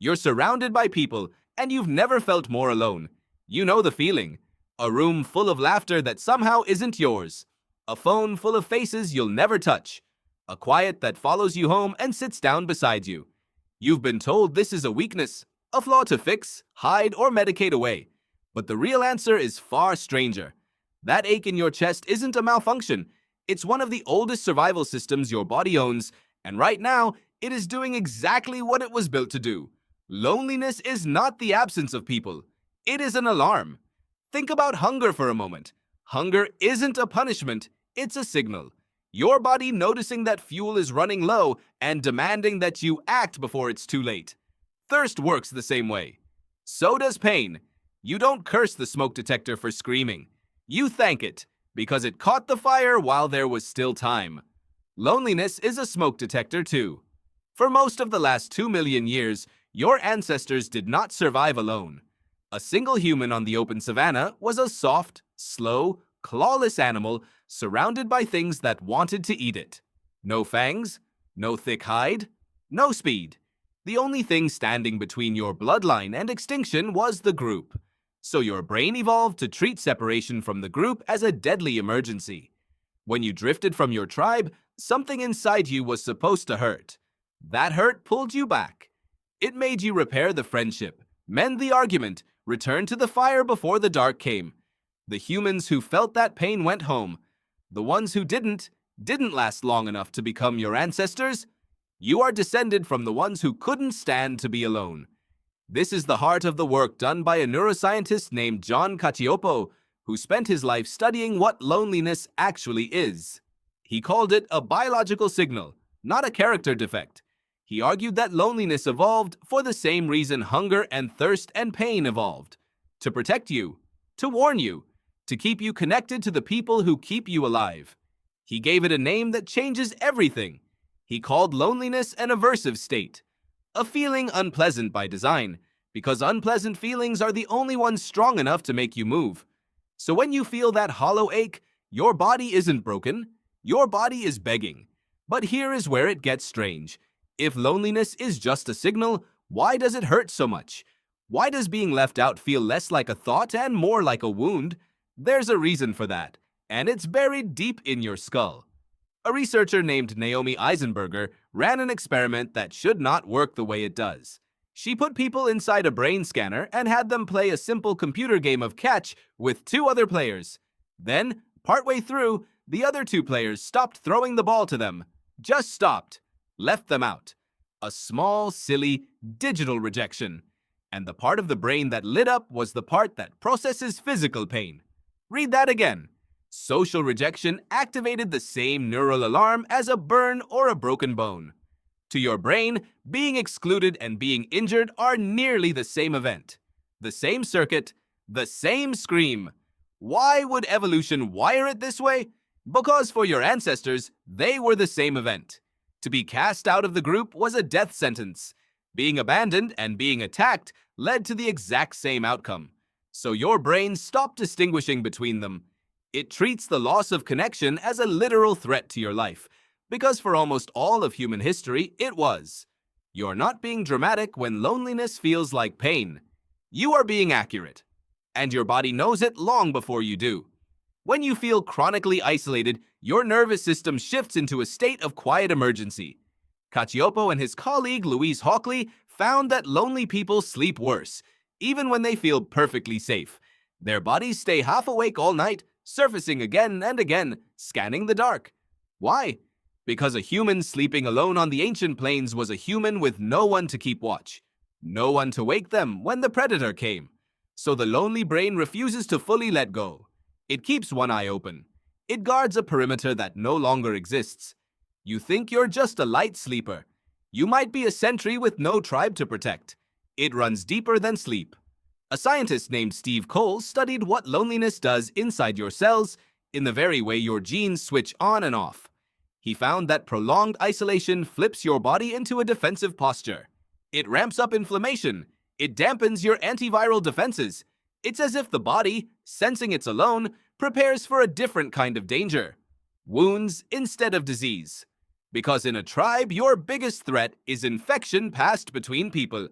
You're surrounded by people, and you've never felt more alone. You know the feeling. A room full of laughter that somehow isn't yours. A phone full of faces you'll never touch. A quiet that follows you home and sits down beside you. You've been told this is a weakness, a flaw to fix, hide, or medicate away. But the real answer is far stranger. That ache in your chest isn't a malfunction. It's one of the oldest survival systems your body owns, and right now, it is doing exactly what it was built to do. Loneliness is not the absence of people. It is an alarm. Think about hunger for a moment. Hunger isn't a punishment, it's a signal. Your body noticing that fuel is running low and demanding that you act before it's too late. Thirst works the same way. So does pain. You don't curse the smoke detector for screaming. You thank it, because it caught the fire while there was still time. Loneliness is a smoke detector too. For most of the last 2 million years, your ancestors did not survive alone. A single human on the open savanna was a soft, slow, clawless animal surrounded by things that wanted to eat it. No fangs, no thick hide, no speed. The only thing standing between your bloodline and extinction was the group. So your brain evolved to treat separation from the group as a deadly emergency. When you drifted from your tribe, something inside you was supposed to hurt. That hurt pulled you back. It made you repair the friendship, mend the argument, return to the fire before the dark came. The humans who felt that pain went home. The ones who didn't last long enough to become your ancestors. You are descended from the ones who couldn't stand to be alone. This is the heart of the work done by a neuroscientist named John Cacioppo, who spent his life studying what loneliness actually is. He called it a biological signal, not a character defect. He argued that loneliness evolved for the same reason hunger and thirst and pain evolved. To protect you, to warn you, to keep you connected to the people who keep you alive. He gave it a name that changes everything. He called loneliness an aversive state, a feeling unpleasant by design, because unpleasant feelings are the only ones strong enough to make you move. So when you feel that hollow ache, your body isn't broken, your body is begging. But here is where it gets strange. If loneliness is just a signal, why does it hurt so much? Why does being left out feel less like a thought and more like a wound? There's a reason for that, and it's buried deep in your skull. A researcher named Naomi Eisenberger ran an experiment that should not work the way it does. She put people inside a brain scanner and had them play a simple computer game of catch with 2 other players. Then, partway through, the other 2 players stopped throwing the ball to them. Just stopped. Left them out. A small, silly, digital rejection. And the part of the brain that lit up was the part that processes physical pain. Read that again. Social rejection activated the same neural alarm as a burn or a broken bone. To your brain, being excluded and being injured are nearly the same event. The same circuit, the same scream. Why would evolution wire it this way? Because for your ancestors, they were the same event. To be cast out of the group was a death sentence. Being abandoned and being attacked led to the exact same outcome. So your brain stopped distinguishing between them. It treats the loss of connection as a literal threat to your life, because for almost all of human history, it was. You're not being dramatic when loneliness feels like pain. You are being accurate. And your body knows it long before you do. When you feel chronically isolated, your nervous system shifts into a state of quiet emergency. Cacioppo and his colleague Louise Hawkley found that lonely people sleep worse, even when they feel perfectly safe. Their bodies stay half awake all night, surfacing again and again, scanning the dark. Why? Because a human sleeping alone on the ancient plains was a human with no one to keep watch, no one to wake them when the predator came. So the lonely brain refuses to fully let go. It keeps one eye open. It guards a perimeter that no longer exists. You think you're just a light sleeper. You might be a sentry with no tribe to protect. It runs deeper than sleep. A scientist named Steve Cole studied what loneliness does inside your cells in the very way your genes switch on and off. He found that prolonged isolation flips your body into a defensive posture. It ramps up inflammation. It dampens your antiviral defenses. It's as if the body, sensing it's alone, prepares for a different kind of danger. Wounds instead of disease. Because in a tribe, your biggest threat is infection passed between people.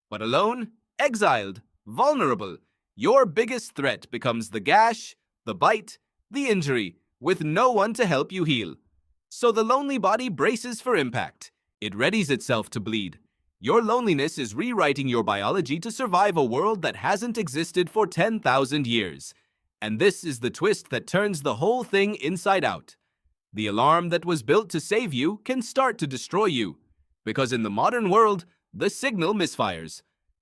But alone, exiled, vulnerable, your biggest threat becomes the gash, the bite, the injury, with no one to help you heal. So the lonely body braces for impact. It readies itself to bleed. Your loneliness is rewriting your biology to survive a world that hasn't existed for 10,000 years. And this is the twist that turns the whole thing inside out. The alarm that was built to save you can start to destroy you. Because in the modern world, the signal misfires.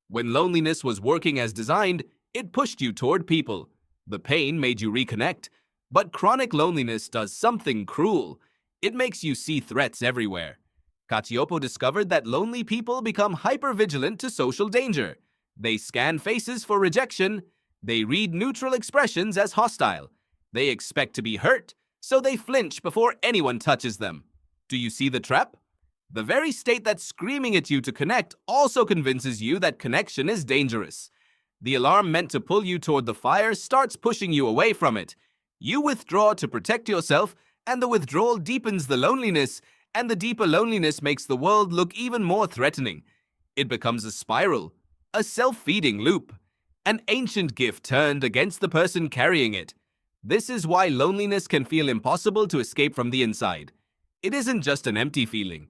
When loneliness was working as designed, it pushed you toward people. The pain made you reconnect. But chronic loneliness does something cruel. It makes you see threats everywhere. Cacioppo discovered that lonely people become hypervigilant to social danger. They scan faces for rejection. They read neutral expressions as hostile. They expect to be hurt, so they flinch before anyone touches them. Do you see the trap? The very state that's screaming at you to connect also convinces you that connection is dangerous. The alarm meant to pull you toward the fire starts pushing you away from it. You withdraw to protect yourself, and the withdrawal deepens the loneliness, and the deeper loneliness makes the world look even more threatening. It becomes a spiral, a self-feeding loop, an ancient gift turned against the person carrying it. This is why loneliness can feel impossible to escape from the inside. It isn't just an empty feeling.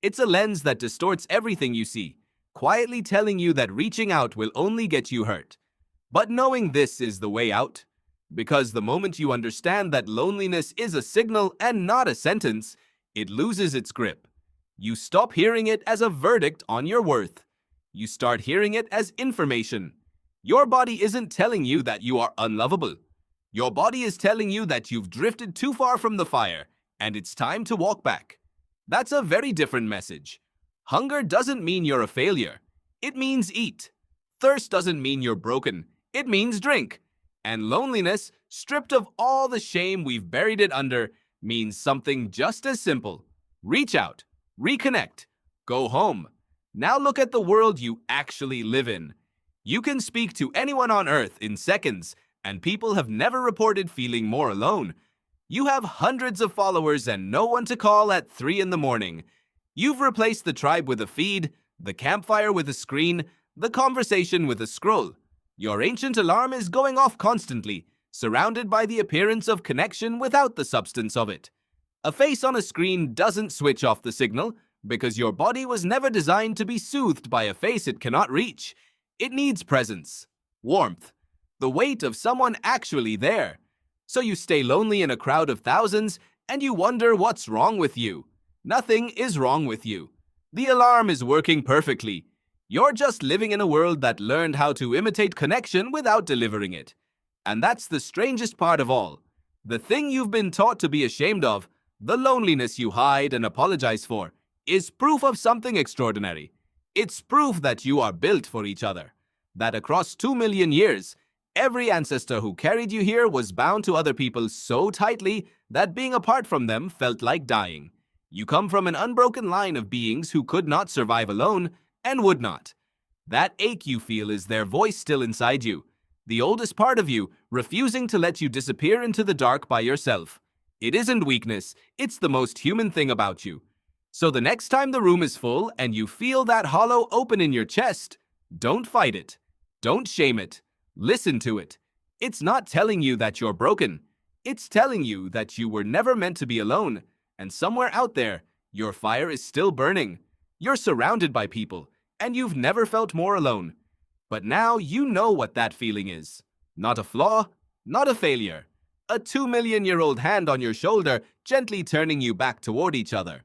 It's a lens that distorts everything you see, quietly telling you that reaching out will only get you hurt. But knowing this is the way out. Because the moment you understand that loneliness is a signal and not a sentence, it loses its grip. You stop hearing it as a verdict on your worth. You start hearing it as information. Your body isn't telling you that you are unlovable. Your body is telling you that you've drifted too far from the fire, and it's time to walk back. That's a very different message. Hunger doesn't mean you're a failure. It means eat. Thirst doesn't mean you're broken. It means drink. And loneliness, stripped of all the shame we've buried it under, means something just as simple. Reach out, reconnect, go home. Now look at the world you actually live in. You can speak to anyone on Earth in seconds, and people have never reported feeling more alone. You have hundreds of followers and no one to call at 3 in the morning. You've replaced the tribe with a feed, the campfire with a screen, the conversation with a scroll. Your ancient alarm is going off constantly, surrounded by the appearance of connection without the substance of it. A face on a screen doesn't switch off the signal because your body was never designed to be soothed by a face it cannot reach. It needs presence, warmth, the weight of someone actually there. So you stay lonely in a crowd of thousands and you wonder what's wrong with you. Nothing is wrong with you. The alarm is working perfectly. You're just living in a world that learned how to imitate connection without delivering it. And that's the strangest part of all. The thing you've been taught to be ashamed of, the loneliness you hide and apologize for, is proof of something extraordinary. It's proof that you are built for each other. That across 2 million years, every ancestor who carried you here was bound to other people so tightly that being apart from them felt like dying. You come from an unbroken line of beings who could not survive alone and would not. That ache you feel is their voice still inside you, the oldest part of you, refusing to let you disappear into the dark by yourself. It isn't weakness, it's the most human thing about you. So the next time the room is full and you feel that hollow open in your chest, don't fight it. Don't shame it. Listen to it. It's not telling you that you're broken. It's telling you that you were never meant to be alone, and somewhere out there, your fire is still burning. You're surrounded by people, and you've never felt more alone. But now you know what that feeling is. Not a flaw, not a failure. A 2 million-year-old hand on your shoulder gently turning you back toward each other.